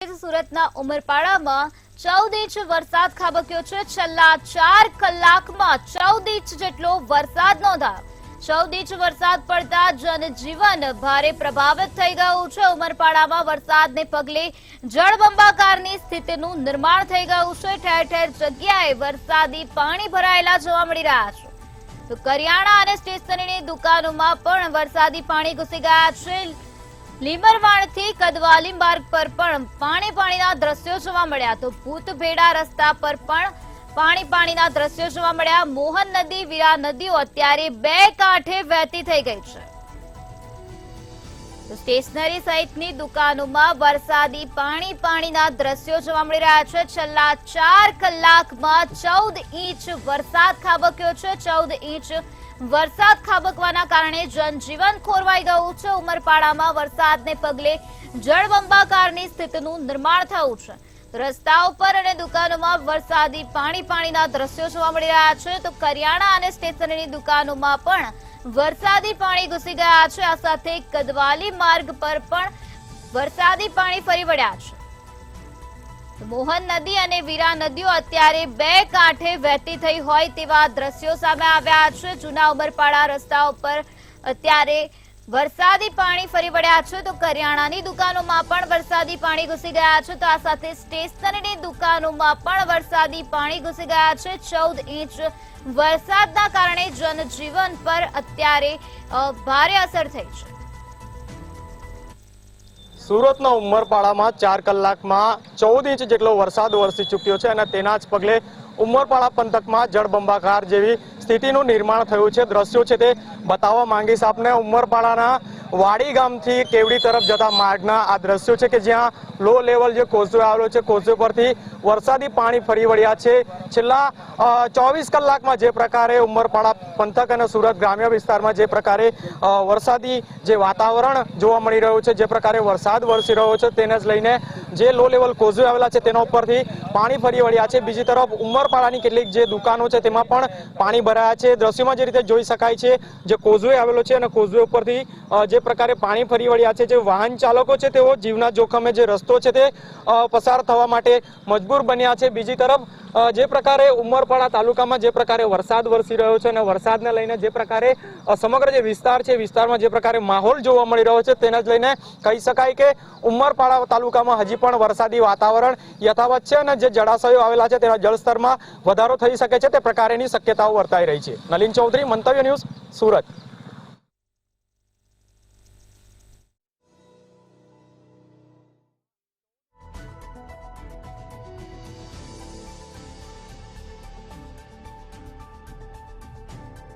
સુરતના ઉમરપાડામાં 14 ઇંચ વરસાદ ખાબક્યો છે। છેલ્લા 4 કલાકમાં 14 ઇંચ જેટલો વરસાદ નોંધાયો। 14 ઇંચ વરસાદ પડતા જનજીવન ભારે પ્રભાવિત થઈ ગયું છે। ઉમરપાડામાં વરસાદને પગલે જળબંબાકારની સ્થિતિનું નિર્માણ થઈ ગયું છે। ઠેર ઠેર જગ્યાએ વરસાદી પાણી ભરાયેલા જોવા મળી રહ્યા છે। તો કરિયાણા અને સ્ટેશનરીની દુકાનોમાં પણ વરસાદી પાણી ઘૂસી ગયા છે। લીમરવાડથી કદવાલી માર્ગ પર પણ પાણીના દ્રશ્યો જોવા મળ્યા। તો ભૂતભેડા રસ્તા પર પણ પાણીના દ્રશ્યો જોવા મળ્યા। મોહન નદી, વીરા નદીઓ અત્યારે બે કાંઠે વહેતી થઈ ગઈ છે। તો સ્ટેશનરી સહિતની દુકાનોમાં વરસાદી પાણીના દ્રશ્યો જોવા મળી રહ્યા છે। છેલ્લા 4 કલાકમાં 14 ઇંચ વરસાદ ખાબક્યો છે। 14 ઇંચ વરસાદ ખાબકવાના કારણે જનજીવન ખોરવાઈ ગયું છે। ઉમરપાડામાં વરસાદને પગલે જળબંબાકારની સ્થિતિનું નિર્માણ થયું છે। રસ્તાઓ પર અને દુકાનોમાં વરસાદી પાણીના દ્રશ્યો જોવા મળી રહ્યા છે। તો કરિયાણા અને સ્ટેશનરીની દુકાનોમાં પણ વરસાદી પાણી ઘૂસી ગયા છે। આ સાથે કદવાલી માર્ગ પર પણ વરસાદી પાણી ફરી વળ્યા છે। મોહન નદી અને વીરા નદીઓ અત્યારે બે કાંઠે વહેતી થઈ હોય તેવા દ્રશ્યો સામે આવ્યા છે। જૂના ઉમરપાડા રસ્તાઓ પર અત્યારે વરસાદી પાણી ફરી વળ્યા છે। તો કરિયાણાની દુકાનોમાં પણ વરસાદી પાણી ઘૂસી ગયા છે। તો આ સાથે સ્ટેશનરીની દુકાનોમાં પણ વરસાદી પાણી ઘૂસી ગયા છે। 14 ઇંચ વરસાદના કારણે જનજીવન પર અત્યારે ભારે અસર થઈ છે। સુરતના ઉમરપાડામાં 4 કલાકમાં 14 ઇંચ જેટલો વરસાદ વરસી ચૂક્યો છે અને તેના જ પગલે ઉમરપાડા પંથકમાં જળબંબાકાર જેવી સ્થિતિનું નિર્માણ થયું છે। દ્રશ્યો છે તે બતાવવા માંગીશ આપને। ઉમરપાડાના વાડી ગામથી કેવડી તરફ જતા માર્ગના આ દ્રશ્યો છે કે જ્યાં લો લેવલ જે કોઝવે આવેલો છે, કોઝવે પરથી વરસાદી પાણી ફરી વળ્યા છે। છેલ્લા 24 કલાકમાં જે પ્રકારે ઉમરપાડા પંથક અને સુરત ગ્રામ્ય વિસ્તારમાં જે પ્રકારે વરસાદી જે વાતાવરણ જોવા મળી રહ્યું છે, જે પ્રકારે વરસાદ વરસી રહ્યો છે, તેને જ લઈને જે લો લેવલ કોઝવે આવેલા છે તેના ઉપરથી પાણી ફરી વળ્યા છે। બીજી તરફ ઉમરપાડાની કેટલીક જે દુકાનો છે તેમાં પણ પાણી ભરાયા છે। દ્રશ્યોમાં જે રીતે જોઈ શકાય છે, જે કોઝવે આવેલો છે અને કોઝવે ઉપરથી જે પ્રકારે પાણી ફરી વળ્યા છે, જે વાહન ચાલકો છે તેઓ જીવના જોખમે જે રસ્તો છે તે પસાર થવા માટે મજબૂર બન્યા છે। બીજી તરફ જે પ્રકારે ઉમરપાડા તાલુકામાં જે પ્રકારે વરસાદ વરસી રહ્યો છે અને વરસાદને લઈને જે પ્રકારે સમગ્ર જે વિસ્તાર છે, વિસ્તારમાં જે પ્રકારે માહોલ જોવા મળી રહ્યો છે, તેને જ લઈને કહી શકાય કે ઉમરપાડા તાલુકામાં હજી પણ વરસાદી વાતાવરણ યથાવત છે અને જે જળાશયો આવેલા છે તેના જળસ્તરમાં વધારો થઈ શકે છે તે પ્રકારેની શક્યતાઓ વર્તાઈ રહી છે। નલિન ચૌધરી, મંતવ્ય ન્યૂઝ, સુરત।